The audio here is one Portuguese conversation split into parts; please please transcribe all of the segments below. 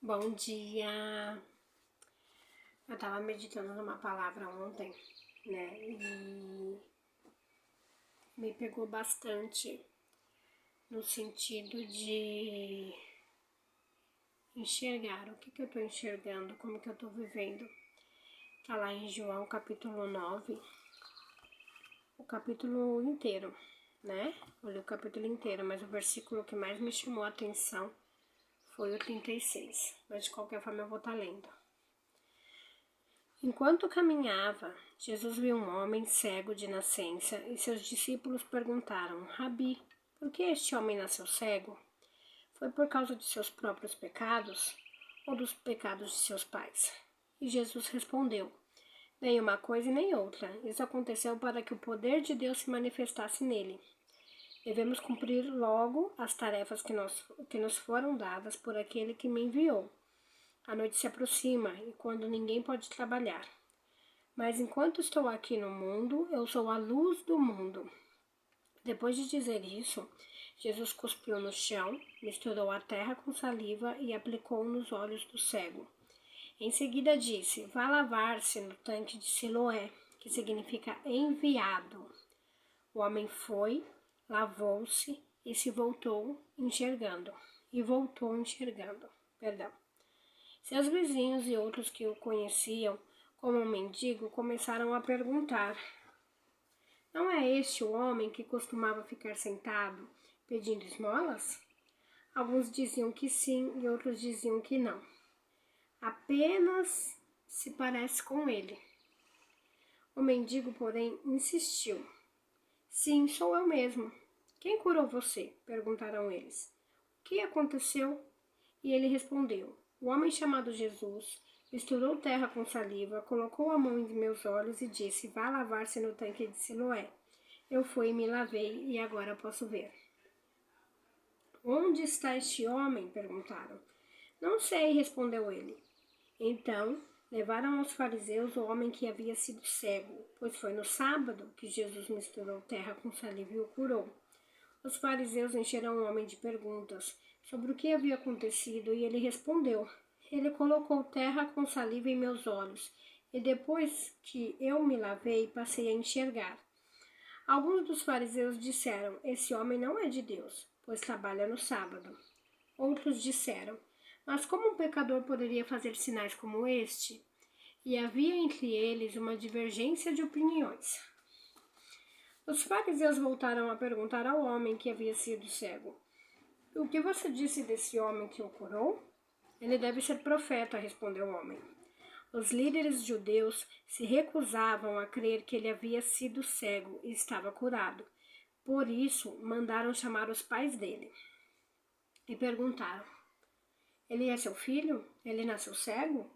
Bom dia! Eu tava meditando numa palavra ontem, né? E me pegou bastante no sentido de enxergar o que eu tô enxergando, como que eu tô vivendo. Tá lá em João capítulo 9, o capítulo inteiro, né? Eu li o capítulo inteiro, mas o versículo que mais me chamou a atenção foi o 36, mas de qualquer forma eu vou estar lendo. Enquanto caminhava, Jesus viu um homem cego de nascença e seus discípulos perguntaram: Rabi, por que este homem nasceu cego? Foi por causa de seus próprios pecados ou dos pecados de seus pais? E Jesus respondeu: Nem uma coisa e nem outra. Isso aconteceu para que o poder de Deus se manifestasse nele. Devemos cumprir logo as tarefas que nos foram dadas por aquele que me enviou. A noite se aproxima e quando ninguém pode trabalhar. Mas enquanto estou aqui no mundo, eu sou a luz do mundo. Depois de dizer isso, Jesus cuspiu no chão, misturou a terra com saliva e aplicou nos olhos do cego. Em seguida disse: Vá lavar-se no tanque de Siloé, que significa enviado. O homem foi, lavou-se e voltou enxergando. Seus vizinhos e outros que o conheciam como um mendigo começaram a perguntar: Não é este o homem que costumava ficar sentado pedindo esmolas? Alguns diziam que sim e outros diziam que não. Apenas se parece com ele. O mendigo, porém, insistiu: Sim, sou eu mesmo. Quem curou você? Perguntaram eles. O que aconteceu? E ele respondeu: O homem chamado Jesus misturou terra com saliva, colocou a mão em meus olhos e disse: Vá lavar-se no tanque de Siloé. Eu fui e me lavei e agora posso ver. Onde está este homem? Perguntaram. Não sei, respondeu ele. Então levaram aos fariseus o homem que havia sido cego, pois foi no sábado que Jesus misturou terra com saliva e o curou. Os fariseus encheram o homem de perguntas sobre o que havia acontecido e ele respondeu: Ele colocou terra com saliva em meus olhos e depois que eu me lavei passei a enxergar. Alguns dos fariseus disseram: Esse homem não é de Deus, pois trabalha no sábado. Outros disseram: Mas como um pecador poderia fazer sinais como este? E havia entre eles uma divergência de opiniões. Os fariseus voltaram a perguntar ao homem que havia sido cego: O que você disse desse homem que o curou? Ele deve ser profeta, respondeu o homem. Os líderes judeus se recusavam a crer que ele havia sido cego e estava curado. Por isso, mandaram chamar os pais dele e perguntaram: Ele é seu filho? Ele nasceu cego?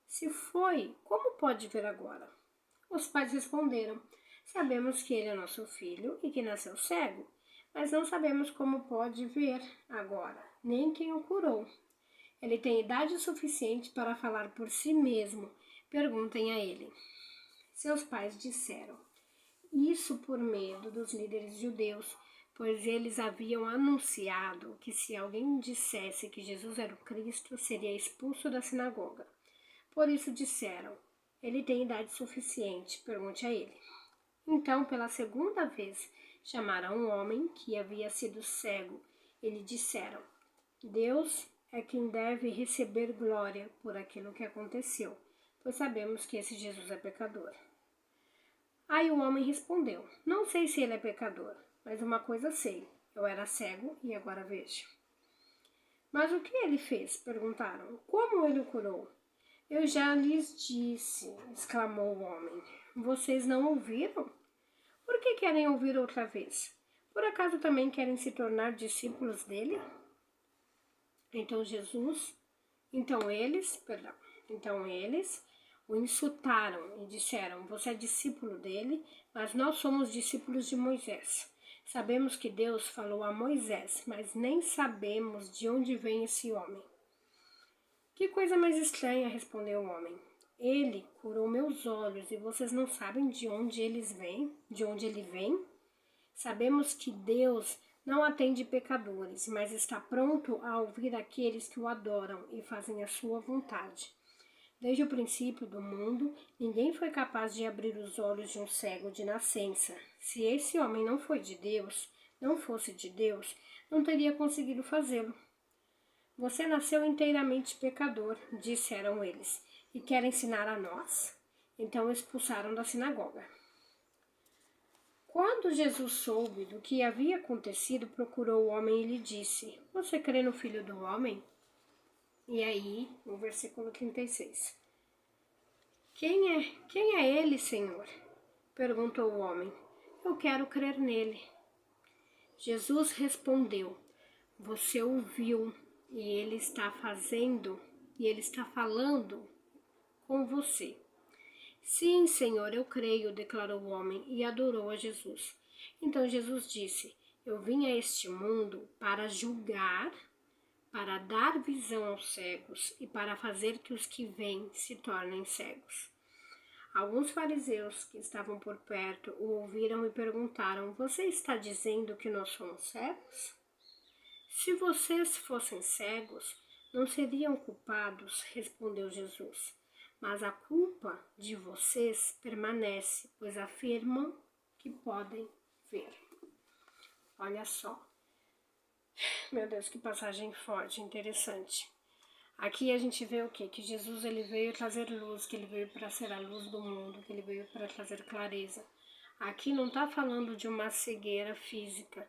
Se foi, como pode ver agora? Os pais responderam: Sabemos que ele é nosso filho e que nasceu cego, mas não sabemos como pode ver agora, nem quem o curou. Ele tem idade suficiente para falar por si mesmo. Perguntem a ele. Seus pais disseram isso por medo dos líderes judeus, pois eles haviam anunciado que se alguém dissesse que Jesus era o Cristo, seria expulso da sinagoga. Por isso disseram: Ele tem idade suficiente, pergunte a ele. Então, pela segunda vez, chamaram um homem que havia sido cego e lhe disseram: Deus é quem deve receber glória por aquilo que aconteceu, pois sabemos que esse Jesus é pecador. Aí o homem respondeu: Não sei se ele é pecador, mas uma coisa sei: eu era cego e agora vejo. Mas o que ele fez? Perguntaram. Como ele o curou? Eu já lhes disse, exclamou o homem. Vocês não ouviram? Por que querem ouvir outra vez? Por acaso também querem se tornar discípulos dele? Então eles o insultaram e disseram: Você é discípulo dele, mas nós somos discípulos de Moisés. Sabemos que Deus falou a Moisés, mas nem sabemos de onde vem esse homem. Que coisa mais estranha, respondeu o homem. Ele curou meus olhos e vocês não sabem de onde ele vem? Sabemos que Deus não atende pecadores, mas está pronto a ouvir aqueles que o adoram e fazem a sua vontade. Desde o princípio do mundo, ninguém foi capaz de abrir os olhos de um cego de nascença. Se esse homem não fosse de Deus, não teria conseguido fazê-lo. Você nasceu inteiramente pecador, disseram eles, e quer ensinar a nós? Então expulsaram da sinagoga. Quando Jesus soube do que havia acontecido, procurou o homem e lhe disse: Você crê no Filho do Homem? E aí, no versículo 36. Quem é ele, Senhor? Perguntou o homem. Eu quero crer nele. Jesus respondeu: Você ouviu e ele está falando com você. Sim, Senhor, eu creio, declarou o homem e adorou a Jesus. Então Jesus disse: Eu vim a este mundo para julgar, para dar visão aos cegos e para fazer que os que veem se tornem cegos. Alguns fariseus que estavam por perto o ouviram e perguntaram: Você está dizendo que nós somos cegos? Se vocês fossem cegos, não seriam culpados, respondeu Jesus. Mas a culpa de vocês permanece, pois afirmam que podem ver. Olha só. Meu Deus, que passagem forte, interessante. Aqui a gente vê o quê? Que Jesus ele veio trazer luz, que ele veio para ser a luz do mundo, que ele veio para trazer clareza. Aqui não está falando de uma cegueira física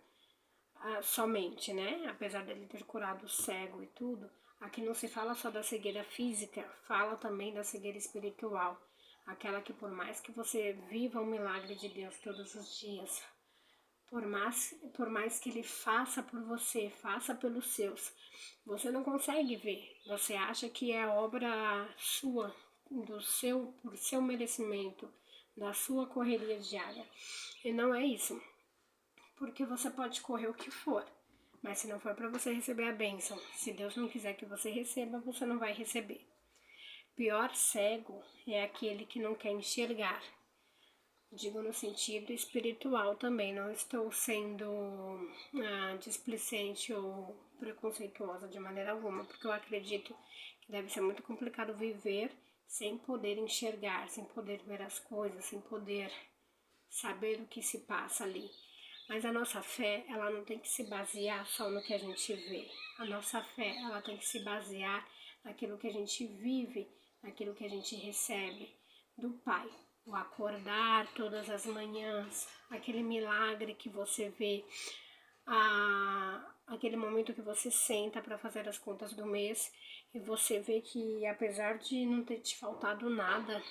somente, né? Apesar dele ter curado o cego e tudo, aqui não se fala só da cegueira física, fala também da cegueira espiritual. Aquela que por mais que você viva o milagre de Deus todos os dias, por mais que ele faça por você, faça pelos seus, você não consegue ver. Você acha que é obra sua, por seu merecimento, da sua correria diária. E não é isso. Porque você pode correr o que for, mas se não for para você receber a bênção, se Deus não quiser que você receba, você não vai receber. Pior cego é aquele que não quer enxergar. Digo no sentido espiritual também, não estou sendo displicente ou preconceituosa de maneira alguma, porque eu acredito que deve ser muito complicado viver sem poder enxergar, sem poder ver as coisas, sem poder saber o que se passa ali. Mas a nossa fé, ela não tem que se basear só no que a gente vê. A nossa fé, ela tem que se basear naquilo que a gente vive, naquilo que a gente recebe do Pai. O acordar todas as manhãs, aquele milagre que você vê, aquele momento que você senta para fazer as contas do mês e você vê que apesar de não ter te faltado nada,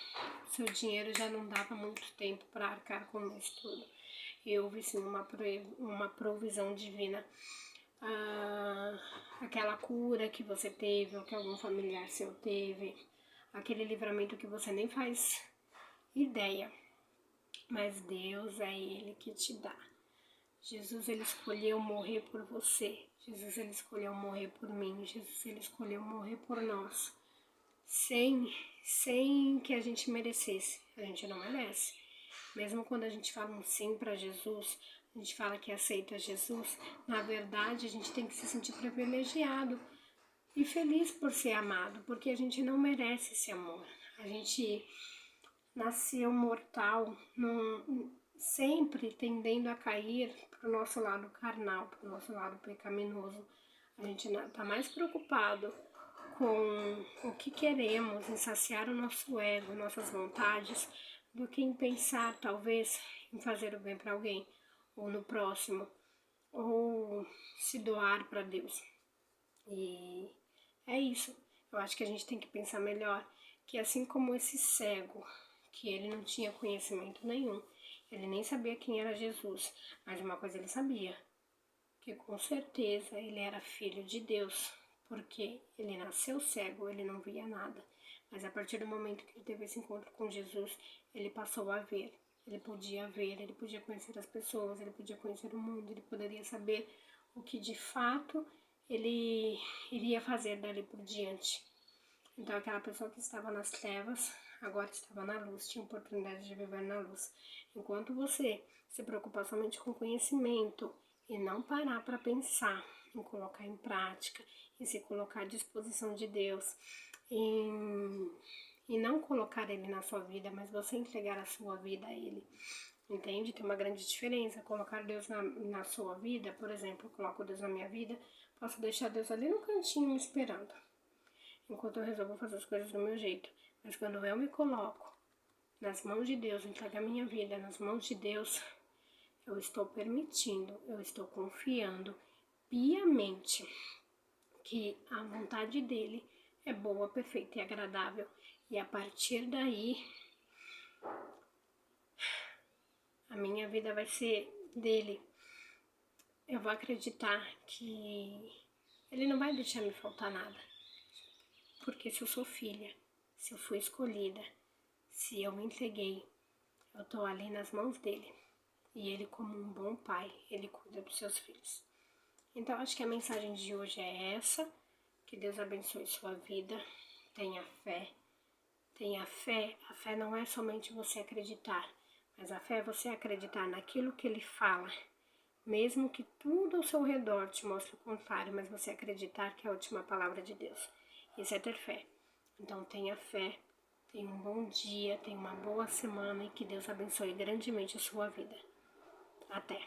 seu dinheiro já não dava muito tempo para arcar com isso tudo. E houve sim uma provisão divina. Aquela cura que você teve, ou que algum familiar seu teve, aquele livramento que você nem faz ideia, mas Deus é Ele que te dá. Jesus, Ele escolheu morrer por você. Jesus, Ele escolheu morrer por mim. Jesus, Ele escolheu morrer por nós. Sem que a gente merecesse. A gente não merece. Mesmo quando a gente fala um sim para Jesus, a gente fala que aceita Jesus, na verdade a gente tem que se sentir privilegiado e feliz por ser amado, porque a gente não merece esse amor. A gente nasceu mortal, sempre tendendo a cair para o nosso lado carnal, para o nosso lado pecaminoso. A gente está mais preocupado com o que queremos, em saciar o nosso ego, nossas vontades, do que em pensar, talvez, em fazer o bem para alguém, ou no próximo, ou se doar para Deus. E é isso. Eu acho que a gente tem que pensar melhor, que assim como esse cego, que ele não tinha conhecimento nenhum, ele nem sabia quem era Jesus, mas uma coisa ele sabia, que com certeza ele era filho de Deus, porque ele nasceu cego, ele não via nada. Mas a partir do momento que ele teve esse encontro com Jesus, ele passou a ver. Ele podia conhecer as pessoas, ele podia conhecer o mundo, ele poderia saber o que de fato ele iria fazer dali por diante. Então aquela pessoa que estava nas trevas, agora estava na luz, tinha oportunidade de viver na luz. Enquanto você se preocupar somente com conhecimento e não parar para pensar em colocar em prática, em se colocar à disposição de Deus, e não colocar Ele na sua vida, mas você entregar a sua vida a Ele. Entende? Tem uma grande diferença. Colocar Deus na sua vida, por exemplo, eu coloco Deus na minha vida, posso deixar Deus ali no cantinho me esperando, enquanto eu resolvo fazer as coisas do meu jeito. Mas quando eu me coloco nas mãos de Deus, entregar minha vida nas mãos de Deus, eu estou permitindo, eu estou confiando piamente que a vontade dele é boa, perfeita e agradável. E a partir daí, a minha vida vai ser dele. Eu vou acreditar que ele não vai deixar me faltar nada. Porque se eu sou filha, se eu fui escolhida, se eu me entreguei, eu estou ali nas mãos dele. E ele, como um bom pai, ele cuida dos seus filhos. Então, acho que a mensagem de hoje é essa. Que Deus abençoe sua vida. Tenha fé. Tenha fé. A fé não é somente você acreditar, mas a fé é você acreditar naquilo que ele fala. Mesmo que tudo ao seu redor te mostre o contrário, mas você acreditar que é a última palavra de Deus. Isso é ter fé. Então tenha fé, tenha um bom dia, tenha uma boa semana e que Deus abençoe grandemente a sua vida. Até!